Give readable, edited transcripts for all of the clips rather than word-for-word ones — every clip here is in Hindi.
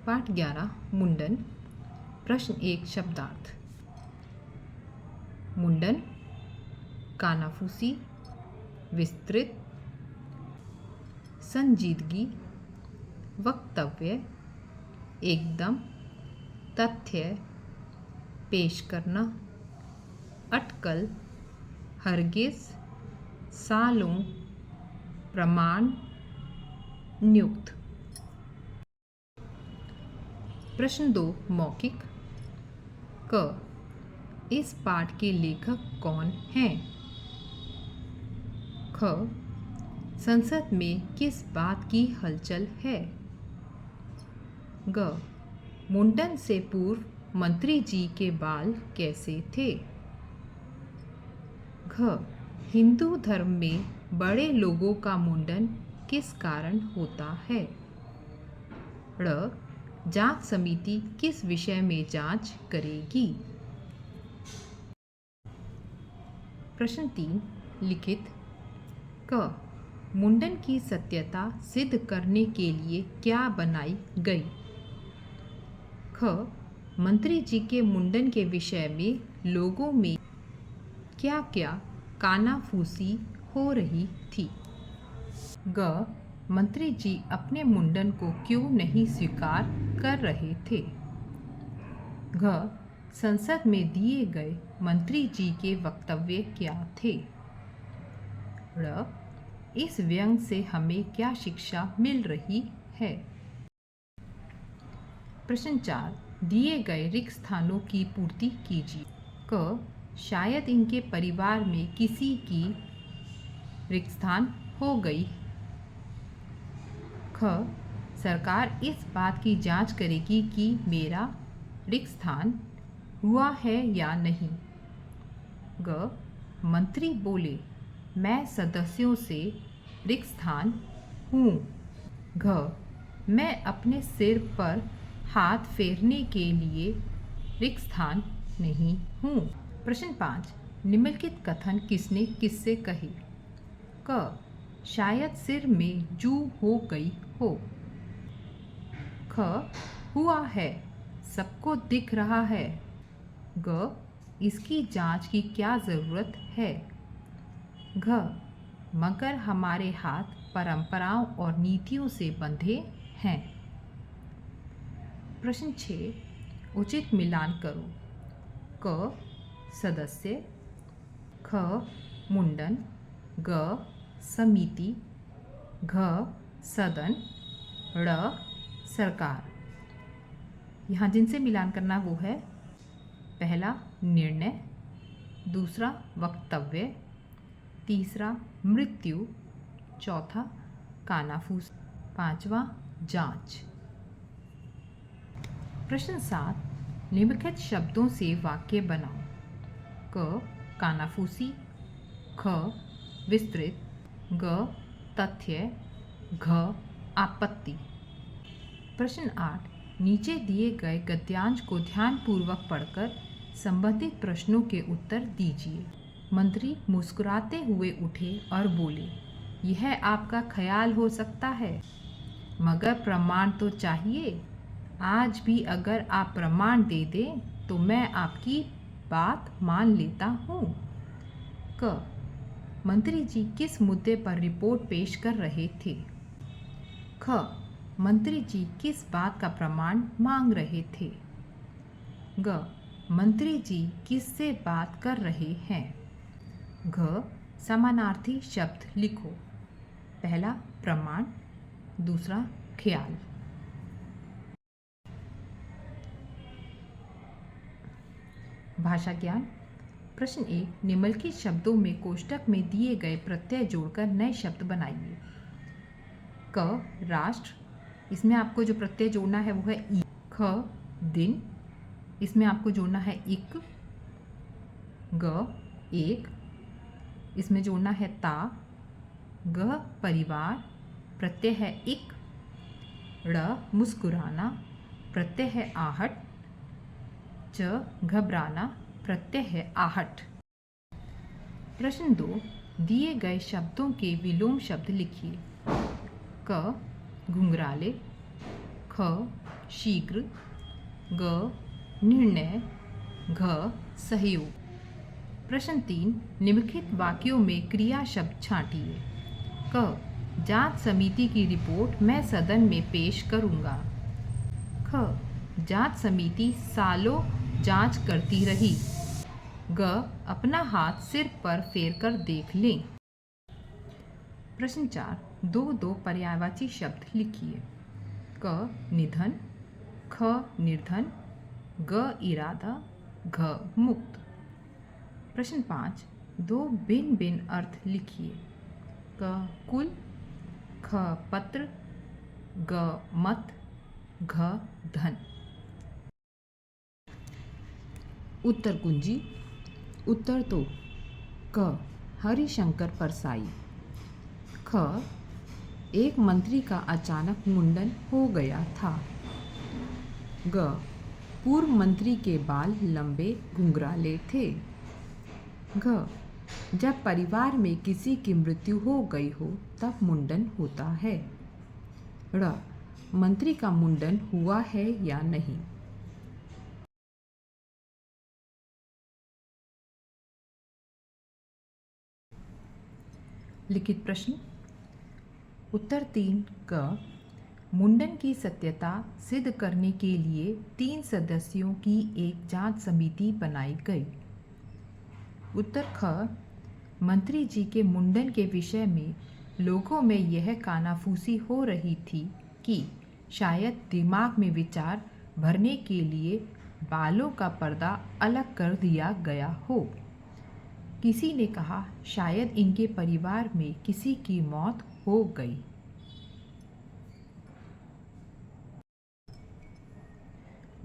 पाठ 11 मुंडन। प्रश्न 1 शब्दार्थ। मुंडन, कानाफूसी, विस्तृत, संजीदगी, वक्तव्य, एकदम, तथ्य, पेश करना, अटकल, हरगिज, सालों, प्रमाण, नियुक्त। प्रश्न 2 मौखिक। क इस पाठ के लेखक कौन हैं? ख संसद में किस बात की हलचल है? ग मुंडन से पूर्व मंत्री जी के बाल कैसे थे? घ हिंदू धर्म में बड़े लोगों का मुंडन किस कारण होता है? ड़ जांच समिति किस विषय में जांच करेगी? प्रश्न 3 लिखित। क मुंडन की सत्यता सिद्ध करने के लिए क्या बनाई गई? ख मंत्री जी के मुंडन के विषय में लोगों में क्या क्या कानाफूसी हो रही थी? ग मंत्री जी अपने मुंडन को क्यों नहीं स्वीकार कर रहे थे? घ संसद में दिए गए मंत्री जी के वक्तव्य क्या थे? ड़ इस व्यंग से हमें क्या शिक्षा मिल रही है? प्रश्न 4 दिए गए रिक्त स्थानों की पूर्ति कीजिए। क शायद इनके परिवार में किसी की रिक्त स्थान हो गई। ख सरकार इस बात की जांच करेगी कि मेरा रिक्त स्थान हुआ है या नहीं। ग मंत्री बोले, मैं सदस्यों से रिक्त स्थान हूँ। घ मैं अपने सिर पर हाथ फेरने के लिए रिक्त स्थान नहीं हूँ। प्रश्न 5 निम्नलिखित कथन किसने किससे कहे? क शायद सिर में जू हो गई हो। ख हुआ है, सबको दिख रहा है। ग इसकी जांच की क्या ज़रूरत है? घ मगर हमारे हाथ परंपराओं और नीतियों से बंधे हैं। प्रश्न 6 उचित मिलान करो। क सदस्य, ख मुंडन, ग समिति, घ सदन, ड़ सरकार। यहाँ जिनसे मिलान करना वो है पहला निर्णय, दूसरा वक्तव्य, तीसरा मृत्यु, चौथा कानाफूस, पांचवा जांच। प्रश्न 7 निम्नलिखित शब्दों से वाक्य बनाओ। क कानाफूसी, ख विस्तृत, ग तथ्य, घ आपत्ति। प्रश्न 8 नीचे दिए गए गद्यांश को ध्यानपूर्वक पढ़कर संबंधित प्रश्नों के उत्तर दीजिए। मंत्री मुस्कुराते हुए उठे और बोले, यह आपका ख्याल हो सकता है, मगर प्रमाण तो चाहिए। आज भी अगर आप प्रमाण दे दें तो मैं आपकी बात मान लेता हूँ। क मंत्री जी किस मुद्दे पर रिपोर्ट पेश कर रहे थे? ख मंत्री जी किस बात का प्रमाण मांग रहे थे? ग मंत्री जी किससे बात कर रहे हैं? घ समानार्थी शब्द लिखो। पहला प्रमाण, दूसरा ख्याल। भाषा ज्ञान। प्रश्न 1 निम्नलिखित शब्दों में कोष्ठक में दिए गए प्रत्यय जोड़कर नए शब्द बनाइए। क राष्ट्र, इसमें आपको जो प्रत्यय जोड़ना है वो है ई। ख दिन, इसमें आपको जोड़ना है इक। ग एक, इसमें जोड़ना है ता। ग परिवार, प्रत्यय है इक। ड़ मुस्कुराना, प्रत्यय है आहट। च घबराना, प्रत्यय है आहट। प्रश्न 2 दिए गए शब्दों के विलोम शब्द लिखिए। क घुंघराले, ख शीघ्र, ग निर्णय, घ सहयोग। प्रश्न 3, निम्नलिखित वाक्यों में क्रिया शब्द छांटिए। क, जांच समिति की रिपोर्ट मैं सदन में पेश करूंगा। ख, जांच समिति सालों जांच करती रही। ग, अपना हाथ सिर पर फेर कर देख लें। प्रश्न 4, दो दो पर्यायवाची शब्द लिखिए। क, निधन, ख निर्धन, ग इरादा, घ मुक्त। प्रश्न 5, दो भिन्न भिन्न अर्थ लिखिए। क कुल, ख पत्र, ग मत, घ धन। उत्तर कुंजी। उत्तर तो क, हरिशंकर परसाई। ख, एक मंत्री का अचानक मुंडन हो गया था। ग, पूर्व मंत्री के बाल लंबे घुंघराले थे। घ, जब परिवार में किसी की मृत्यु हो गई हो तब मुंडन होता है। ड़, मंत्री का मुंडन हुआ है या नहीं। लिखित प्रश्न। उत्तर 3 क, मुंडन की सत्यता सिद्ध करने के लिए 3 सदस्यों की एक जांच समिति बनाई गई। उत्तर ख, मंत्री जी के मुंडन के विषय में लोगों में यह कानाफूसी हो रही थी कि शायद दिमाग में विचार भरने के लिए बालों का पर्दा अलग कर दिया गया हो। किसी ने कहा शायद इनके परिवार में किसी की मौत हो गई।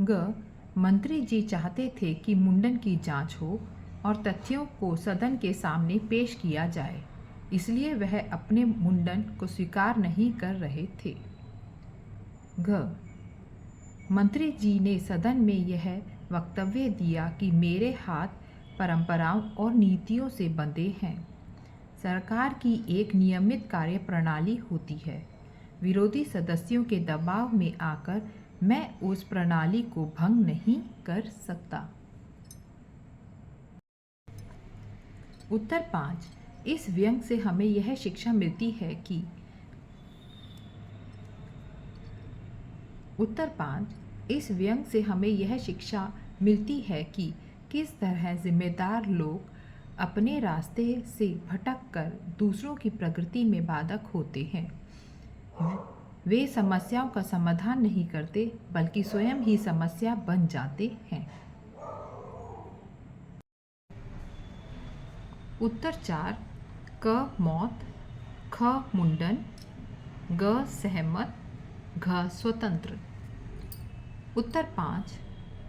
ग, मंत्री जी चाहते थे कि मुंडन की जांच हो और तथ्यों को सदन के सामने पेश किया जाए, इसलिए वह अपने मुंडन को स्वीकार नहीं कर रहे थे। घ, मंत्री जी ने सदन में यह वक्तव्य दिया कि मेरे हाथ परंपराओं और नीतियों से बंधे हैं। सरकार की एक नियमित कार्यप्रणाली होती है। विरोधी सदस्यों के दबाव में आकर मैं उस प्रणाली को भंग नहीं कर सकता। उत्तर 5, इस व्यंग से हमें यह शिक्षा मिलती है कि उत्तर 5, इस व्यंग से हमें यह शिक्षा मिलती है कि किस तरह जिम्मेदार लोग अपने रास्ते से भटक कर दूसरों की प्रगति में बाधक होते हैं। वे समस्याओं का समाधान नहीं करते बल्कि स्वयं ही समस्या बन जाते हैं। उत्तर 4 क, मौत, ख मुंडन, ग सहमत, घ स्वतंत्र। उत्तर 5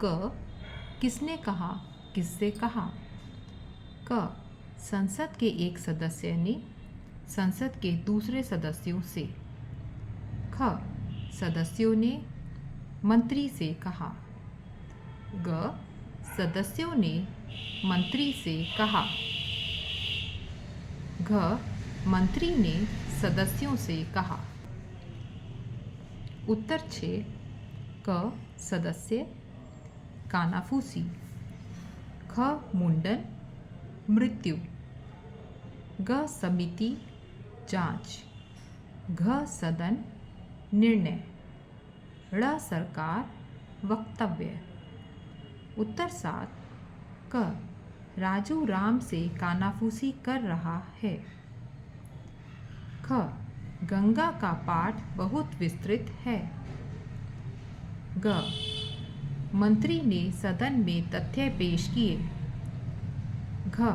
क, किसने कहा, किससे कहा। क, संसद के एक सदस्य ने संसद के दूसरे सदस्यों से। ख, सदस्यों ने मंत्री से कहा। ग, सदस्यों ने मंत्री से कहा। घ, मंत्री ने सदस्यों से कहा। उत्तर 6 क, सदस्य, कानाफूसी, ख मुंडन, मृत्यु, ग समिति, जांच, घ सदन, निर्णय, ड़ सरकार, वक्तव्य। उत्तर 7 क, राजू राम से कानाफूसी कर रहा है। ख, गंगा का पाठ बहुत विस्तृत है। ग, मंत्री ने सदन में तथ्य पेश किए। घ,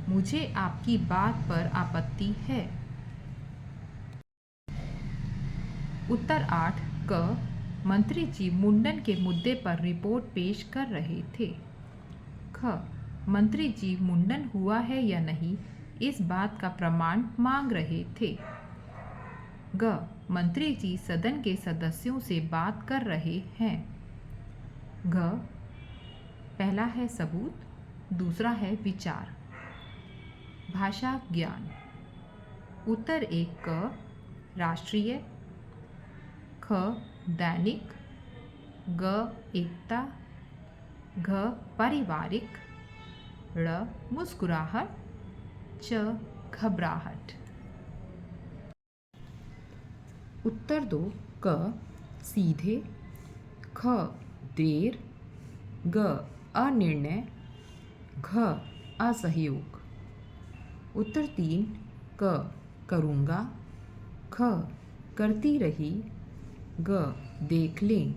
मुझे आपकी बात पर आपत्ति है। उत्तर 8 क, मंत्री जी मुंडन के मुद्दे पर रिपोर्ट पेश कर रहे थे। ख, मंत्री जी मुंडन हुआ है या नहीं इस बात का प्रमाण मांग रहे थे। ग, मंत्री जी सदन के सदस्यों से बात कर रहे हैं। घ, पहला है सबूत, दूसरा है विचार। भाषा ज्ञान। उत्तर 1 क, राष्ट्रीय, ख दैनिक, ग एकता, घ पारिवारिक, ड़ मुस्कुराहट, च घबराहट। उत्तर दो। क सीधे, ख देर, ग अनिर्णय, घ असहयोग। उत्तर तीन। क करूँगा, ख करती रही, ग देख लें।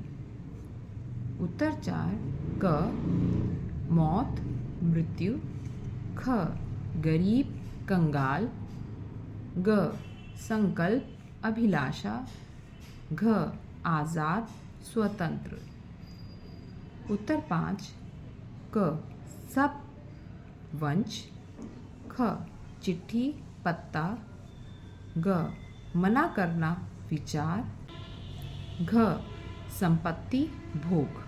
उत्तर चार। क मौत मृत्यु, ख गरीब कंगाल, ग संकल्प अभिलाषा, घ आज़ाद स्वतंत्र। उत्तर पाँच। क सब वंश, ख चिट्ठी पत्ता, ग मना करना विचार, घ संपत्ति भोग।